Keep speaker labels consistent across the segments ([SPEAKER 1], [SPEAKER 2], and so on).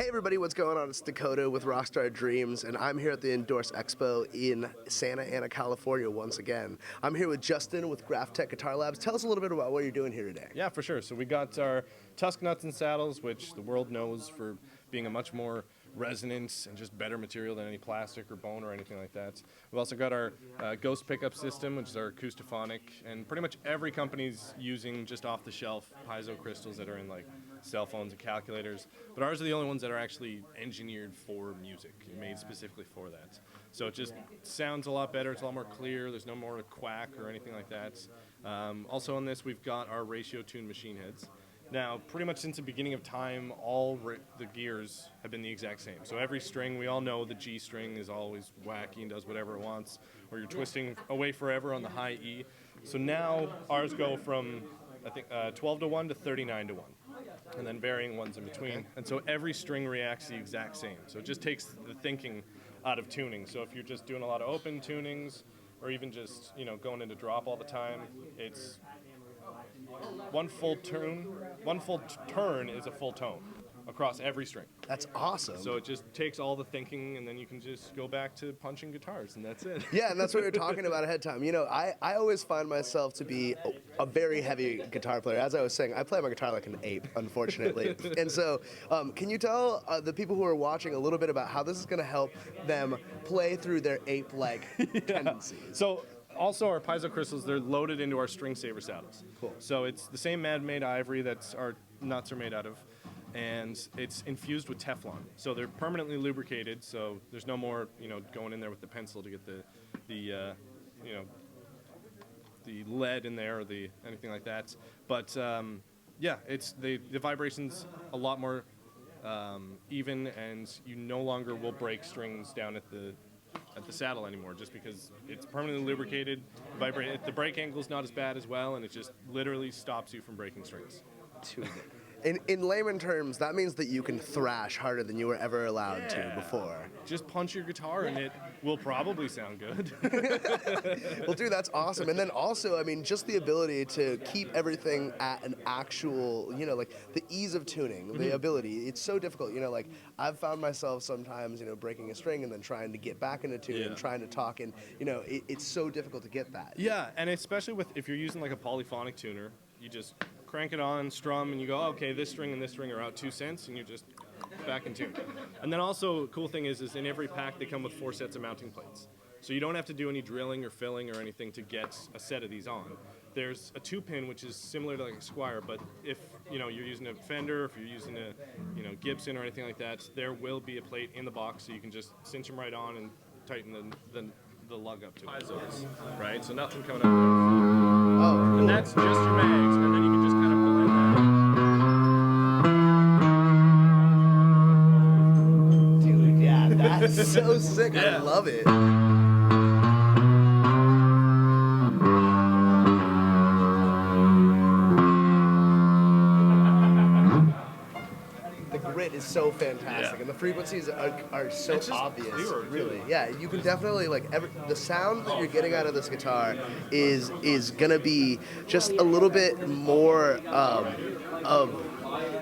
[SPEAKER 1] Hey everybody, what's going on? It's Dakota with Rockstar Dreams, and I'm here at the Endorse Expo in Santa Ana, California once again. I'm here with Justin with Graph Tech Guitar Labs. Tell us a little bit about what you're doing here today.
[SPEAKER 2] Yeah, for sure. So we got our Tusk nuts and saddles, which the world knows for being a much more resonant and just better material than any plastic or bone or anything like that. We've also got our Ghost pickup system, which is our acoustophonic, and pretty much every company's using just off-the-shelf piezo crystals that are in like cell phones and calculators, but ours are the only ones that are actually engineered for music, made specifically for that. So it just sounds a lot better, it's a lot more clear, there's no more quack or anything like that. Also on this, we've got our ratio tuned machine heads. Now, pretty much since the beginning of time, all the gears have been the exact same. So every string, we all know the G string is always wacky and does whatever it wants, or you're twisting away forever on the high E. So now ours go from, I think, 12 to 1 to 39 to 1, and then varying ones in between. And so every string reacts the exact same. So it just takes the thinking out of tuning. So if you're just doing a lot of open tunings, or even just, you know, going into drop all the time, it's one full turn is a full tone across every string.
[SPEAKER 1] That's awesome.
[SPEAKER 2] So it just takes all the thinking, and then you can just go back to punching guitars, and that's it.
[SPEAKER 1] Yeah, and that's what we were talking about ahead of time. You know, I always find myself to be a very heavy guitar player. As I was saying, I play my guitar like an ape, unfortunately. And so, can you tell the people who are watching a little bit about how this is going to help them play through their ape-like tendencies?
[SPEAKER 2] So, also, our piezo crystals, they're loaded into our string saver saddles.
[SPEAKER 1] Cool.
[SPEAKER 2] So it's the same man-made ivory that our nuts are made out of, and it's infused with Teflon. So they're permanently lubricated, so there's no more, you know, going in there with the pencil to get the lead in there or anything like that. But yeah, it's the vibration's a lot more even, and you no longer will break strings down at the saddle anymore, just because it's permanently lubricated. The break angle's not as bad as well, and it just literally stops you from breaking strings.
[SPEAKER 1] In layman terms, that means that you can thrash harder than you were ever allowed to before.
[SPEAKER 2] Just punch your guitar and it will probably sound good.
[SPEAKER 1] Well, dude, that's awesome. And then also, I mean, just the ability to keep everything at an actual, you know, like the ease of tuning, the ability. It's so difficult, you know, like I've found myself sometimes, you know, breaking a string and then trying to get back into tune and trying to talk, and, you know, it's so difficult to get that.
[SPEAKER 2] Yeah, and especially if you're using like a polyphonic tuner, you just crank it on, strum, and you go, oh, okay, this string and this string are out 2 cents, and you're just back in tune. And then also, cool thing is in every pack they come with 4 sets of mounting plates. So you don't have to do any drilling or filling or anything to get a set of these on. There's a 2-pin, which is similar to like a Squire, but if, you know, you're using a Fender, if you're using a, you know, Gibson or anything like that, there will be a plate in the box, so you can just cinch them right on and tighten the lug up to it. Right? So nothing coming out.
[SPEAKER 1] Oh, cool.
[SPEAKER 2] And that's just your mags, and then you can just kind of pull in there.
[SPEAKER 1] Dude, yeah, that's so sick. I love it. The grit is so fantastic, and the frequencies are so obvious.
[SPEAKER 2] Clearer,
[SPEAKER 1] really,
[SPEAKER 2] too.
[SPEAKER 1] yeah. You can definitely like the sound that you're getting out of this guitar is gonna be just a little bit more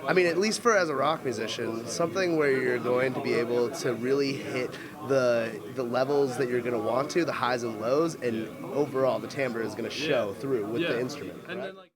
[SPEAKER 1] I mean, at least as a rock musician, something where you're going to be able to really hit the levels that you're going to want to, the highs and lows, and overall the timbre is going to show through with the instrument.
[SPEAKER 2] And
[SPEAKER 1] right?
[SPEAKER 2] then, like